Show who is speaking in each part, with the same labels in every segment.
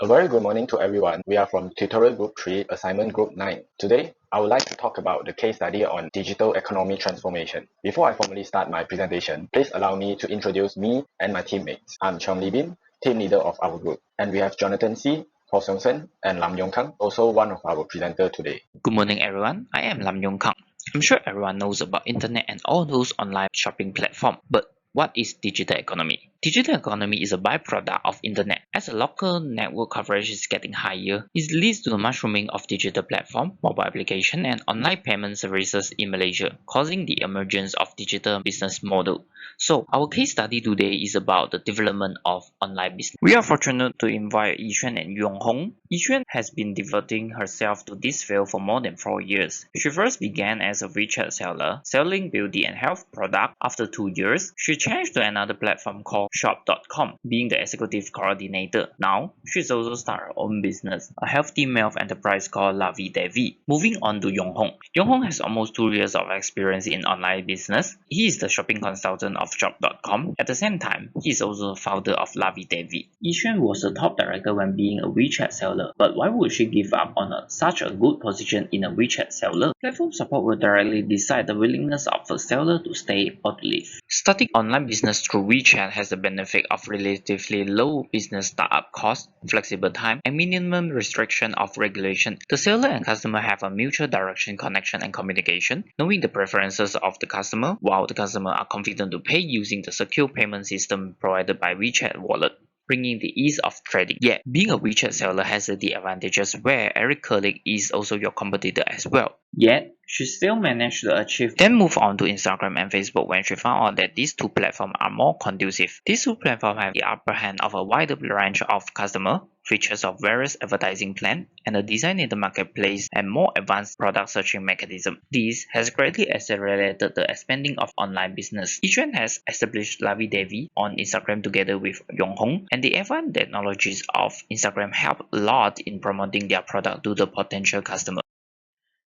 Speaker 1: A very good morning to everyone. We are from Tutorial Group 3, Assignment Group 9. Today, I would like to talk about the case study on digital economy transformation. Before I formally start my presentation, please allow me to introduce me and my teammates. I'm Cheong Li, team leader of our group. And we have Jonathan C., Song Sen, and Lum Yeong Kang, also one of our presenters today.
Speaker 2: Good morning, everyone. I am Lum Yeong Kang. I'm sure everyone knows about internet and all those online shopping platforms, but what is digital economy? Digital economy is a byproduct of internet. As the local network coverage is getting higher, it leads to the mushrooming of digital platform, mobile application, and online payment services in Malaysia, causing the emergence of digital business model. So our case study today is about the development of online business. We are fortunate to invite Xuan and Yoon Hoong. Xuan has been devoting herself to this field for more than 4 years. She first began as a WeChat seller, selling beauty and health products. After 2 years, she changed to another platform called Shop.com, being the executive coordinator. Now, she's also started her own business, a healthy male enterprise called La Vie de Vie. Moving on to Yoon Hoong. Yoon Hoong has almost 2 years of experience in online business. He is the shopping consultant of Shop.com. At the same time, he is also the founder of La Vie de Vie. Xuan was the top director when being a WeChat seller, but why would she give up on such a good position in a WeChat seller? Platform support will directly decide the willingness of the seller to stay or to leave. Starting online business through WeChat has the benefit of relatively low business startup cost, flexible time, and minimum restriction of regulation. The seller and customer have a mutual direction connection and communication, knowing the preferences of the customer, while the customer are confident to pay using the secure payment system provided by WeChat Wallet, bringing the ease of trading. Yet, being a WeChat seller has the advantages where every colleague is also your competitor as well. Yet, she still managed to achieve. Then move on to Instagram and Facebook when she found out that these two platforms are more conducive. These two platforms have the upper hand of a wider range of customer, features of various advertising plans, and a design in the marketplace and more advanced product searching mechanism. This has greatly accelerated the expanding of online business. Xuan has established La Vie de Vie on Instagram together with Yoon Hoong, and the advanced technologies of Instagram help a lot in promoting their product to the potential customer.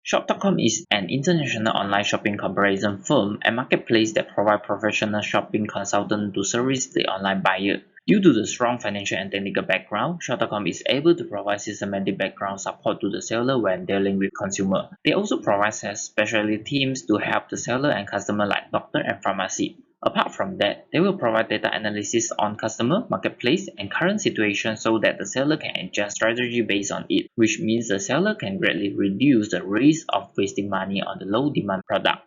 Speaker 2: Shop.com is an international online shopping comparison firm and marketplace that provides professional shopping consultants to service the online buyer. Due to the strong financial and technical background, Shop.com is able to provide systematic background support to the seller when dealing with consumer. They also provide specialty teams to help the seller and customer like doctor and pharmacy. Apart from that, they will provide data analysis on customer, marketplace, and current situation so that the seller can adjust strategy based on it, which means the seller can greatly reduce the risk of wasting money on the low-demand product.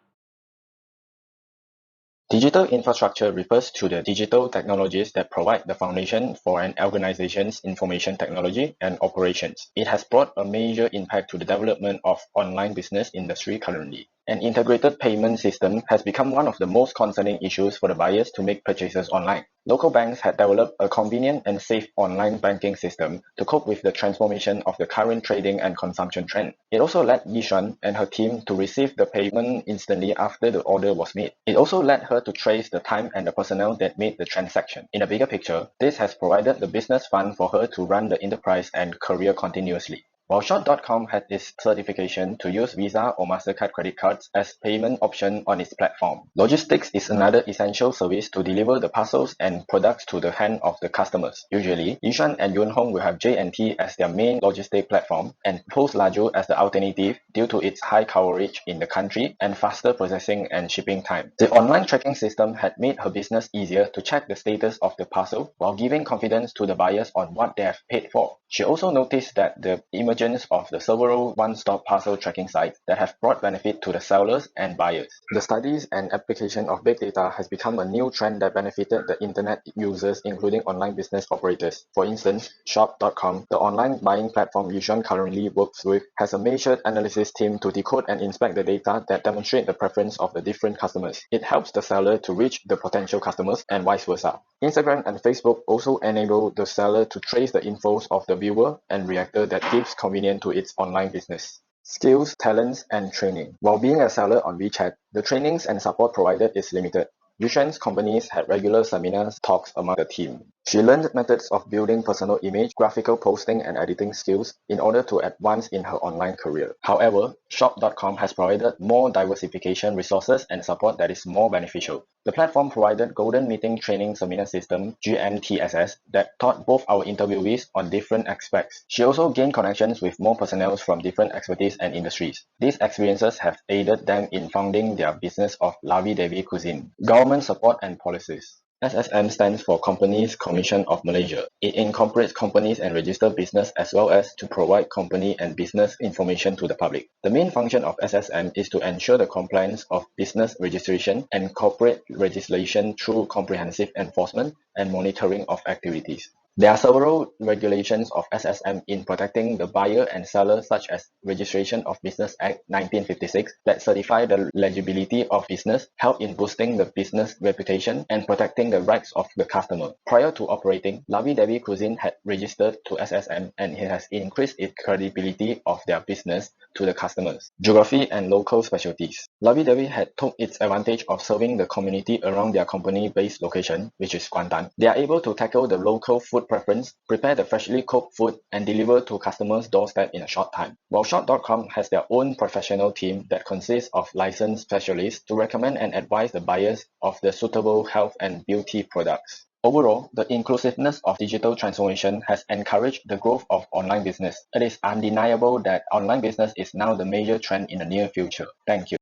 Speaker 1: Digital infrastructure refers to the digital technologies that provide the foundation for an organization's information technology and operations. It has brought a major impact to the development of online business industry currently. An integrated payment system has become one of the most concerning issues for the buyers to make purchases online. Local banks had developed a convenient and safe online banking system to cope with the transformation of the current trading and consumption trend. It also led Xuan and her team to receive the payment instantly after the order was made. It also led her to trace the time and the personnel that made the transaction. In a bigger picture, this has provided the business fund for her to run the enterprise and career continuously. While Shop.com had its certification to use Visa or MasterCard credit cards as payment option on its platform, logistics is another essential service to deliver the parcels and products to the hand of the customers. Usually, Xuan and Yoon Hoong will have J&T as their main logistic platform and Post Laju as the alternative due to its high coverage in the country and faster processing and shipping time. The online tracking system had made her business easier to check the status of the parcel while giving confidence to the buyers on what they have paid for. She also noticed that the emergence of the several one-stop parcel tracking sites that have brought benefit to the sellers and buyers. The studies and application of big data has become a new trend that benefited the internet users, including online business operators. For instance, Shop.com, the online buying platform Xuan currently works with, has a major analysis team to decode and inspect the data that demonstrate the preference of the different customers. It helps the seller to reach the potential customers and vice versa. Instagram and Facebook also enable the seller to trace the infos of the viewer and reactor that gives convenient to its online business. Skills, talents, and training. While being a seller on WeChat, the trainings and support provided is limited. Xuan's companies had regular seminars, talks among the team. She learned methods of building personal image, graphical posting, and editing skills in order to advance in her online career. However, Shop.com has provided more diversification resources and support that is more beneficial. The platform provided Golden Meeting Training Seminar System (GMTSS) that taught both our interviewees on different aspects. She also gained connections with more personnel from different expertise and industries. These experiences have aided them in founding their business of Lavi Devi Cuisine. Government support and policies. SSM stands for Companies Commission of Malaysia. It incorporates companies and registered business as well as to provide company and business information to the public. The main function of SSM is to ensure the compliance of business registration and corporate legislation through comprehensive enforcement and monitoring of activities. There are several regulations of SSM in protecting the buyer and seller, such as Registration of Business Act 1956 that certify the legibility of business, help in boosting the business reputation and protecting the rights of the customer. Prior to operating, Lavi Devi Cuisine had registered to SSM and it has increased its credibility of their business to the customers. Geography and local specialties. Lavi Devi had took its advantage of serving the community around their company-based location, which is Kuantan. They are able to tackle the local food preference, prepare the freshly cooked food, and deliver to customers' doorstep in a short time. While Shop.com has their own professional team that consists of licensed specialists to recommend and advise the buyers of the suitable health and beauty products. Overall, the inclusiveness of digital transformation has encouraged the growth of online business. It is undeniable that online business is now the major trend in the near future. Thank you.